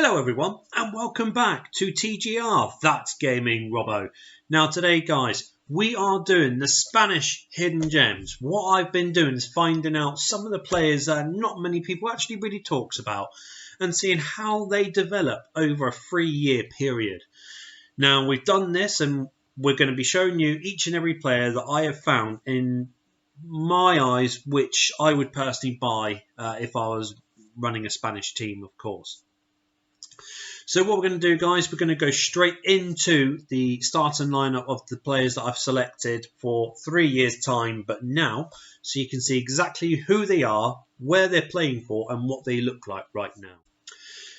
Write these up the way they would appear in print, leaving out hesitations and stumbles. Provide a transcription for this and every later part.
Hello everyone and welcome back to TGR, That's Gaming Robo. Now today guys, we are doing the Spanish Hidden Gems. What I've been doing is finding out some of the players that not many people actually really talks about and seeing how they develop over a 3-year period. Now we've done this and we're going to be showing you each and every player that I have found in my eyes which I would personally buy if I was running a Spanish team, of course. So what we're going to do, guys, we're going to go straight into the starting lineup of the players that I've selected for 3 years' time, but now, so you can see exactly who they are, where they're playing for, and what they look like right now.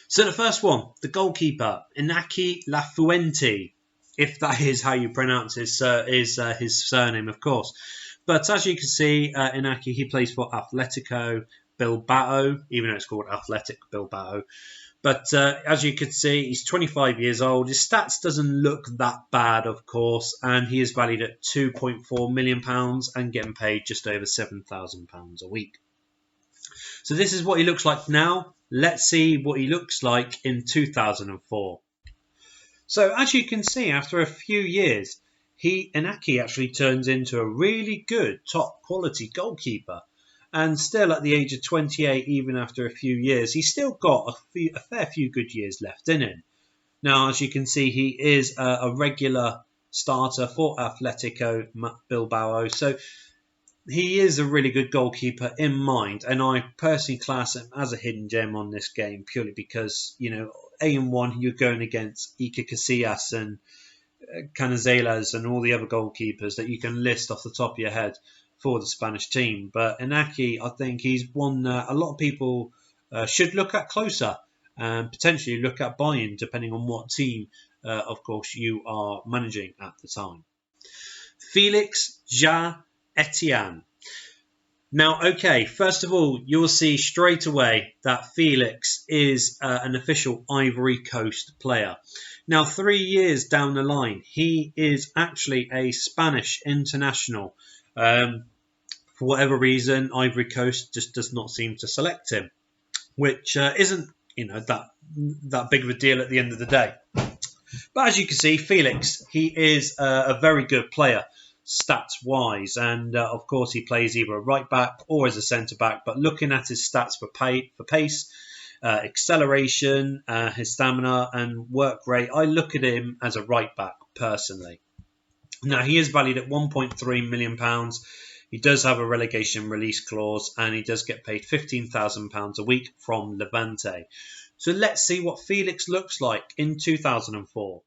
So the first one, the goalkeeper, Iñaki Fuente, if that is how you pronounce his surname, of course. But as you can see, Iñaki, he plays for Atletico Bilbao, even though it's called Athletic Bilbao. But as you can see, he's 25 years old. His stats doesn't look that bad, of course, and he is valued at £2.4 million and getting paid just over £7,000 a week. So this is what he looks like now. Let's see what he looks like in 2004. So as you can see, after a few years, Iñaki actually turns into a really good, top quality goalkeeper. And still at the age of 28, even after a few years, he's still got a fair few good years left in him. Now, as you can see, he is a regular starter for Atletico Bilbao. So he is a really good goalkeeper in mind. And I personally class him as a hidden gem on this game purely because, you know, A1, you're going against Iker Casillas and Canizales and all the other goalkeepers that you can list off the top of your head for the Spanish team. But Iñaki, I think he's one a lot of people should look at closer and potentially look at buying, depending on what team, of course, you are managing at the time. Felix Jaetienne. Now, okay, first of all, you'll see straight away that Felix is an official Ivory Coast player. Now, 3 years down the line, he is actually a Spanish international. For whatever reason, Ivory Coast just does not seem to select him, which isn't, you know, that big of a deal at the end of the day. But as you can see, Felix, he is a very good player, stats-wise, and of course he plays either a right-back or as a centre-back. But looking at his stats for pace, acceleration, his stamina and work rate, I look at him as a right-back personally. Now, he is valued at £1.3 million. He does have a relegation release clause and he does get paid £15,000 a week from Levante. So let's see what Felix looks like in 2004.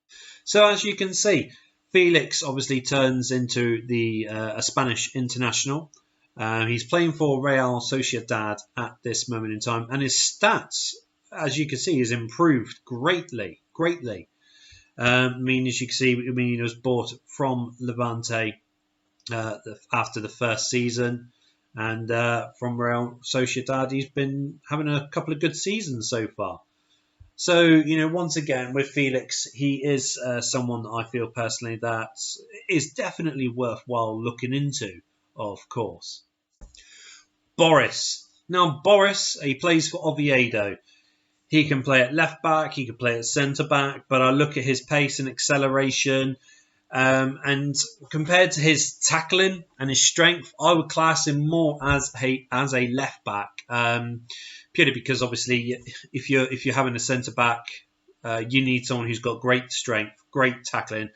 So as you can see, Felix obviously turns into a Spanish international. He's playing for Real Sociedad at this moment in time. And his stats, as you can see, has improved greatly. As you can see, he was bought from Levante after the first season, and from Real Sociedad, he's been having a couple of good seasons so far. So, you know, once again, with Felix, he is someone that I feel personally that is definitely worthwhile looking into, of course. Boris. Now, Boris, he plays for Oviedo. He can play at left back, he can play at centre back, but I look at his pace and acceleration, and compared to his tackling and his strength, I would class him more as a left back, purely because obviously if you're having a centre back, you need someone who's got great strength, great tackling,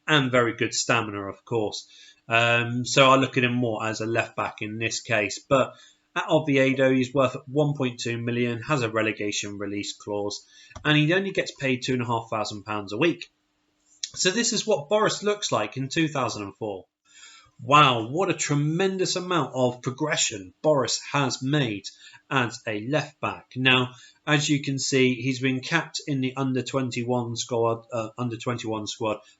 and very good stamina, of course. So I look at him more as a left back in this case, but at Oviedo, he's worth £1.2 million, has a relegation release clause, and he only gets paid £2,500 a week. So this is what Boris looks like in 2004. Wow, what a tremendous amount of progression Boris has made as a left back. Now, as you can see, he's been capped in the under-21 squad,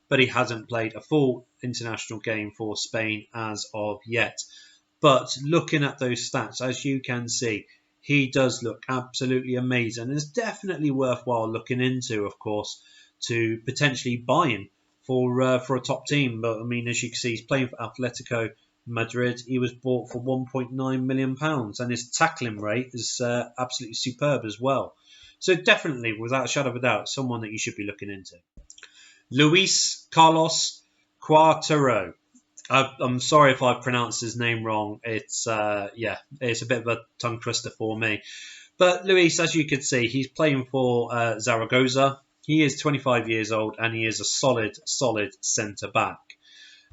but he hasn't played a full international game for Spain as of yet. But looking at those stats, as you can see, he does look absolutely amazing. It's definitely worthwhile looking into, of course, to potentially buy him for a top team. But I mean, as you can see, he's playing for Atletico Madrid. He was bought for £1.9 million, and his tackling rate is absolutely superb as well. So definitely, without a shadow of a doubt, someone that you should be looking into. Luis Carlos Cuartero. I'm sorry if I pronounced his name wrong. It's it's a bit of a tongue twister for me. But Luis, as you can see, he's playing for Zaragoza. He is 25 years old and he is a solid centre back.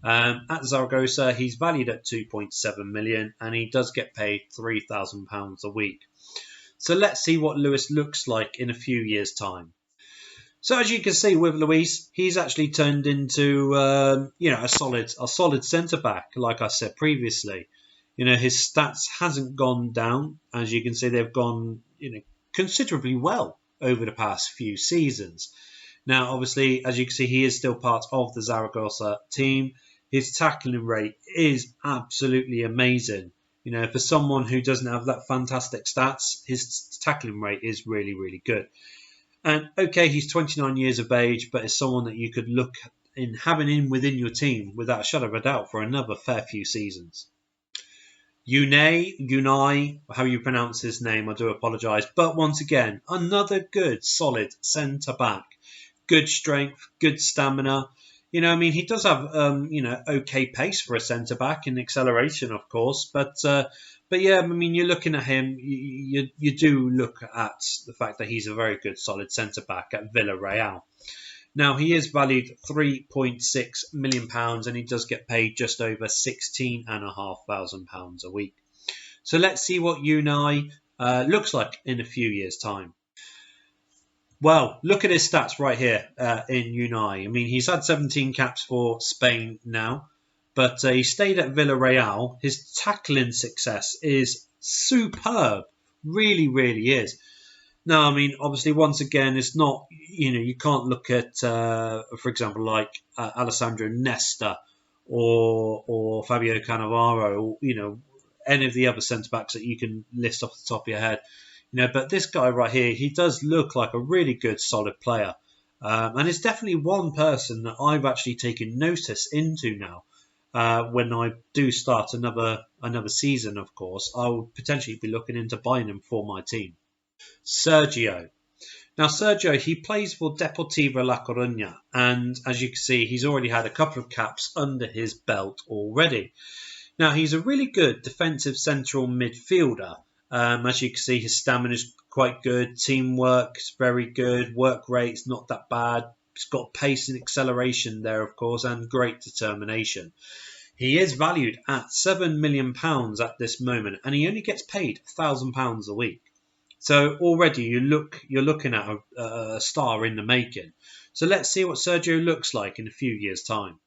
At Zaragoza, he's valued at 2.7 million and he does get paid £3,000 a week. So let's see what Luis looks like in a few years' time. So as you can see with Luis, he's actually turned into a solid centre back, like I said previously. His stats hasn't gone down. As you can see, they've gone considerably well over the past few seasons. Now, obviously, as you can see, he is still part of the Zaragoza team. His tackling rate is absolutely amazing. For someone who doesn't have that fantastic stats, his tackling rate is really, really good. And okay, he's 29 years of age, but is someone that you could look in having in within your team without a shadow of a doubt for another fair few seasons. Unai, how you pronounce his name, I do apologise. But once again, another good, solid centre-back. Good strength, good stamina. He does have, okay pace for a centre-back and acceleration, of course. But yeah, you're looking at him, you do look at the fact that he's a very good, solid centre-back at Villarreal. Now, he is valued £3.6 million and he does get paid just over £16,500 a week. So let's see what Unai looks like in a few years' time. Well, look at his stats right here in Unai. He's had 17 caps for Spain now, but he stayed at Villarreal. His tackling success is superb. Really, really is. Now, obviously, once again, it's not, you can't look at, for example, like Alessandro Nesta or Fabio Cannavaro, or, any of the other centre-backs that you can list off the top of your head. But this guy right here, he does look like a really good, solid player. And it's definitely one person that I've actually taken notice into now. When I do start another season, of course, I will potentially be looking into buying him for my team. Sergio. Now, Sergio, he plays for Deportivo La Coruña, and as you can see, he's already had a couple of caps under his belt already. Now, he's a really good defensive central midfielder. As you can see, his stamina is quite good, teamwork is very good, work rate's not that bad. He's got pace and acceleration there, of course, and great determination. He is valued at £7 million at this moment, and he only gets paid £1,000 a week. So already you're looking at a star in the making. So let's see what Sergio looks like in a few years' time.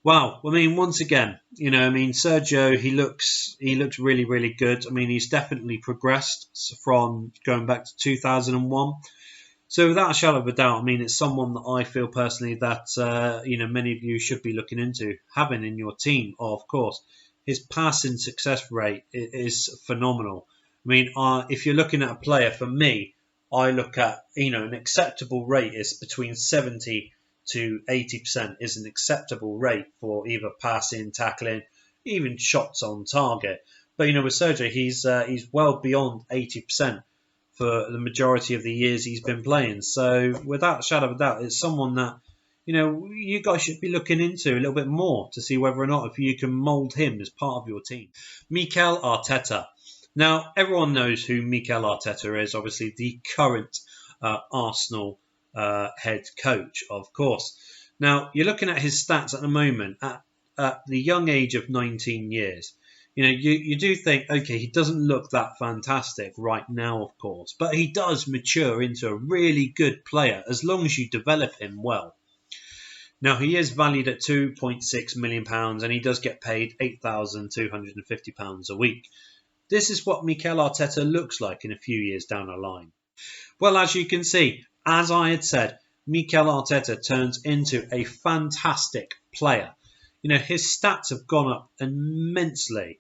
Wow, once again, Sergio, he looks really, really good. He's definitely progressed from going back to 2001. So without a shadow of a doubt, it's someone that I feel personally that many of you should be looking into having in your team. Of course, his passing success rate is phenomenal. If you're looking at a player, for me, I look at, an acceptable rate is between 70 to 80% is an acceptable rate for either passing, tackling, even shots on target. But, with Sergio, he's well beyond 80% for the majority of the years he's been playing. So without a shadow of a doubt, it's someone that, you guys should be looking into a little bit more to see whether or not if you can mould him as part of your team. Mikel Arteta. Now, everyone knows who Mikel Arteta is, obviously the current Arsenal head coach, of course. Now, you're looking at his stats at the moment at the young age of 19 years. You do think, okay, he doesn't look that fantastic right now, of course, but he does mature into a really good player as long as you develop him well. Now, he is valued at £2.6 million and he does get paid £8,250 a week. This is what Mikel Arteta looks like in a few years down the line. Well, as you can see, as I had said, Mikel Arteta turns into a fantastic player. His stats have gone up immensely.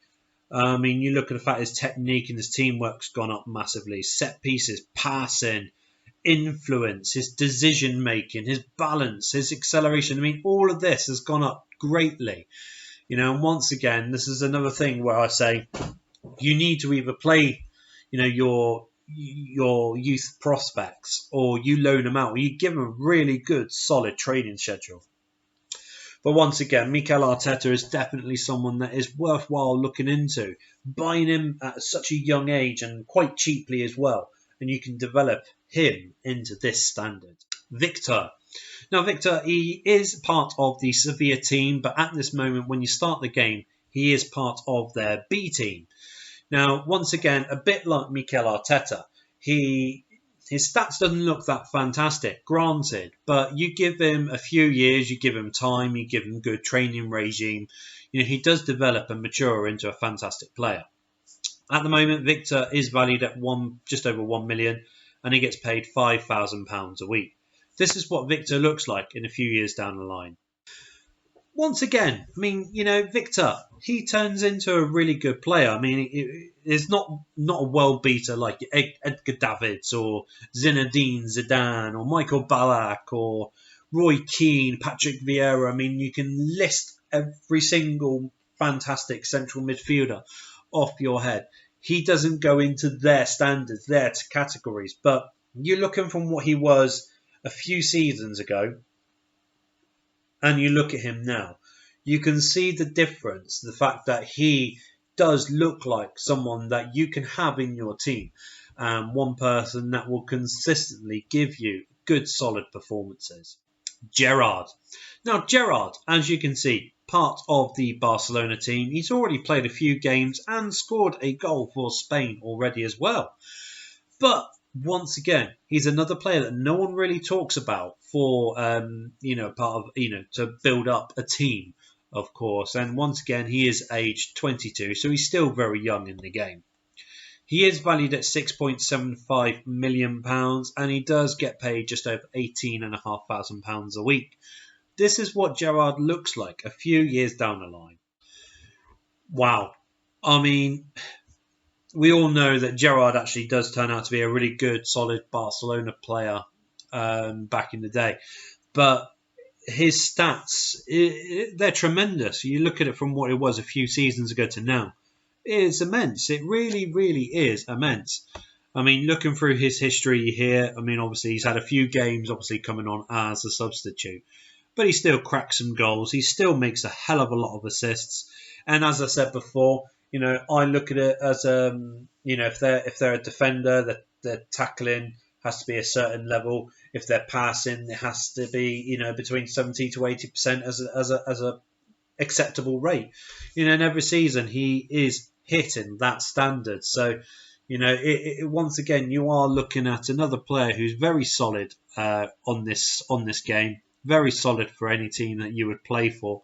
You look at the fact his technique and his teamwork's gone up massively. Set pieces, passing, influence, his decision making, his balance, his acceleration. All of this has gone up greatly. And once again, this is another thing where I say you need to either play, your your youth prospects, or you loan them out, or you give them a really good, solid training schedule. But once again, Mikel Arteta is definitely someone that is worthwhile looking into. Buying him at such a young age and quite cheaply as well. And you can develop him into this standard. Victor. Now, Victor, he is part of the Sevilla team, but at this moment, when you start the game, he is part of their B team. Now, once again, a bit like Mikel Arteta, his stats doesn't look that fantastic, granted, but you give him a few years, you give him time, you give him good training regime, he does develop and mature into a fantastic player. At the moment, Victor is valued at just over 1 million, and he gets paid £5,000 a week. This is what Victor looks like in a few years down the line. Once again, Victor, he turns into a really good player. It's not a world beater like Edgar Davids or Zinedine Zidane or Michael Ballack or Roy Keane, Patrick Vieira. You can list every single fantastic central midfielder off your head. He doesn't go into their standards, their categories, but you're looking from what he was a few seasons ago, and you look at him now, you can see the difference, the fact that he does look like someone that you can have in your team, one person that will consistently give you good, solid performances. Gerard. Now, Gerard, as you can see, part of the Barcelona team. He's already played a few games and scored a goal for Spain already as well. But once again, he's another player that no one really talks about for, to build up a team, of course. And once again, he is aged 22, so he's still very young in the game. He is valued at £6.75 million, and he does get paid just over £18,500 a week. This is what Gerard looks like a few years down the line. Wow. We all know that Gerard actually does turn out to be a really good, solid Barcelona player back in the day. But his stats, they're tremendous. You look at it from what it was a few seasons ago to now. It's immense. It really, really is immense. Looking through his history here, obviously he's had a few games coming on as a substitute. But he still cracks some goals. He still makes a hell of a lot of assists. And as I said before, I look at it as if they're a defender, their tackling has to be a certain level. If they're passing, it has to be between 70 to 80% as a acceptable rate. And every season he is hitting that standard. So once again, you are looking at another player who's very solid on this game. Very solid for any team that you would play for.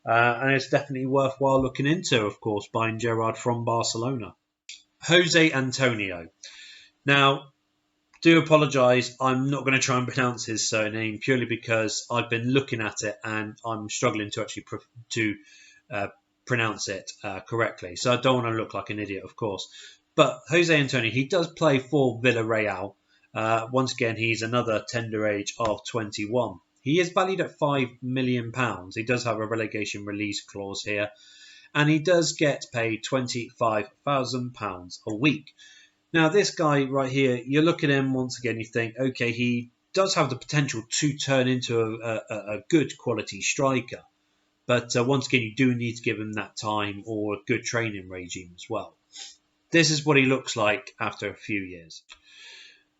And it's definitely worthwhile looking into, of course, buying Gerard from Barcelona. Jose Antonio. Now, do apologise, I'm not going to try and pronounce his surname purely because I've been looking at it and I'm struggling to actually pronounce it correctly. So I don't want to look like an idiot, of course. But Jose Antonio, he does play for Villarreal. Once again, he's another tender age of 21. He is valued at £5 million. He does have a relegation release clause here. And he does get paid £25,000 a week. Now, this guy right here, you look at him once again, you think, okay, he does have the potential to turn into a good quality striker. But once again, you do need to give him that time or a good training regime as well. This is what he looks like after a few years.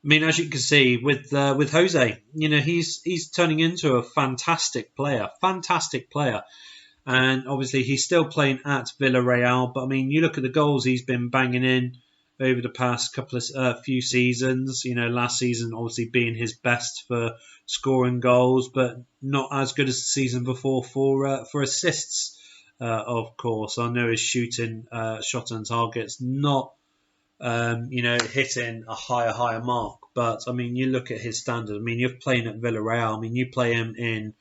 As you can see with Jose, he's turning into a fantastic player, and obviously he's still playing at Villarreal. But you look at the goals he's been banging in over the past few seasons. Last season obviously being his best for scoring goals, but not as good as the season before for assists. Of course, I know his shooting, shot on targets, not hitting a higher mark. But you look at his standard. You're playing at Villarreal. You play him in,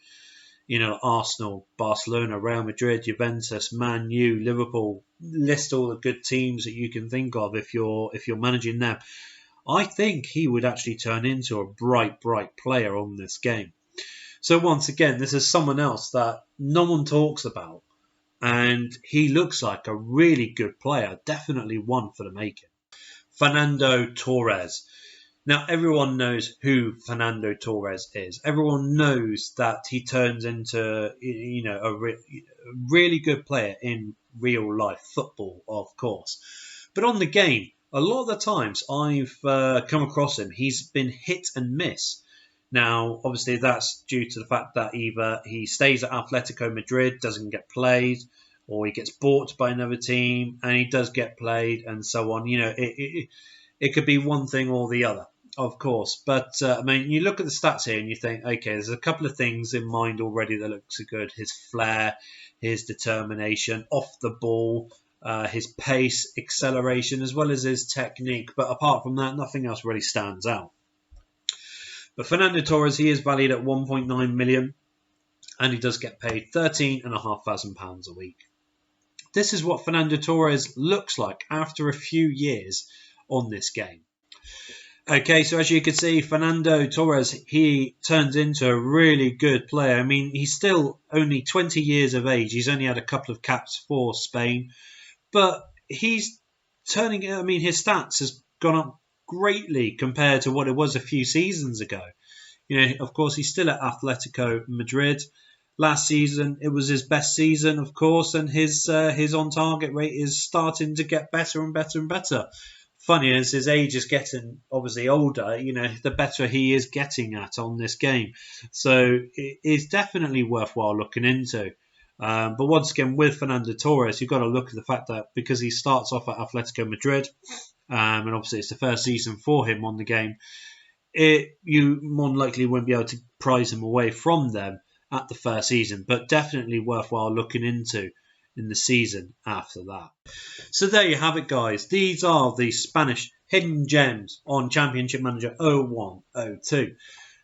Arsenal, Barcelona, Real Madrid, Juventus, Man U, Liverpool. List all the good teams that you can think of if you're managing them. I think he would actually turn into a bright player on this game. So once again, this is someone else that no one talks about, and he looks like a really good player. Definitely one for the making. Fernando Torres. Now, everyone knows who Fernando Torres is. Everyone knows that he turns into, a really good player in real life football, of course. But on the game, a lot of the times I've come across him, he's been hit and miss. Now, obviously, that's due to the fact that either he stays at Atletico Madrid, doesn't get played, or he gets bought by another team and he does get played, and so on. It could be one thing or the other, of course. But, you look at the stats here and you think, okay, there's a couple of things in mind already that looks good. His flair, his determination, off the ball, his pace, acceleration, as well as his technique. But apart from that, nothing else really stands out. But Fernando Torres, he is valued at 1.9 million and he does get paid £13,500 a week. This is what Fernando Torres looks like after a few years on this game. Okay, so as you can see, Fernando Torres, he turns into a really good player. I mean, he's still only 20 years of age. He's only had a couple of caps for Spain. But he's turning, his stats has gone up greatly compared to what it was a few seasons ago. Of course, he's still at Atletico Madrid. Last season, it was his best season, of course, and his on-target rate is starting to get better and better and better. Funny, as his age is getting obviously older, the better he is getting at on this game. So it is definitely worthwhile looking into. But once again, with Fernando Torres, you've got to look at the fact that because he starts off at Atletico Madrid, and obviously it's the first season for him on the game, you more than likely won't be able to prize him away from them at the first season, but definitely worthwhile looking into in the season after that. So there you have it, guys. These are the Spanish hidden gems on Championship Manager 01-02.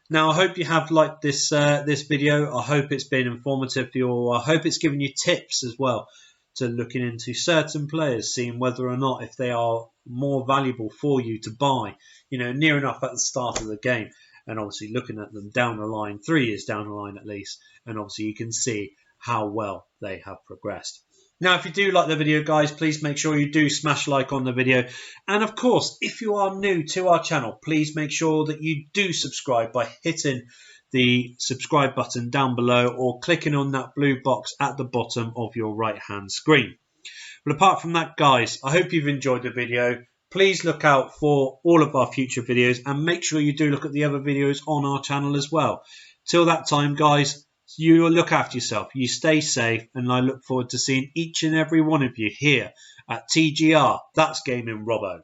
Now, I hope you have liked this video. I hope it's been informative for you all. I hope it's given you tips as well to looking into certain players, seeing whether or not if they are more valuable for you to buy, near enough at the start of the game. And obviously looking at them down the line, 3 years down the line at least. And obviously you can see how well they have progressed. Now, if you do like the video, guys, please make sure you do smash like on the video. And of course, if you are new to our channel, please make sure that you do subscribe by hitting the subscribe button down below or clicking on that blue box at the bottom of your right-hand screen. But apart from that, guys, I hope you've enjoyed the video. Please look out for all of our future videos and make sure you do look at the other videos on our channel as well. Till that time, guys, you look after yourself, you stay safe, and I look forward to seeing each and every one of you here at TGR. That's Gaming Robo.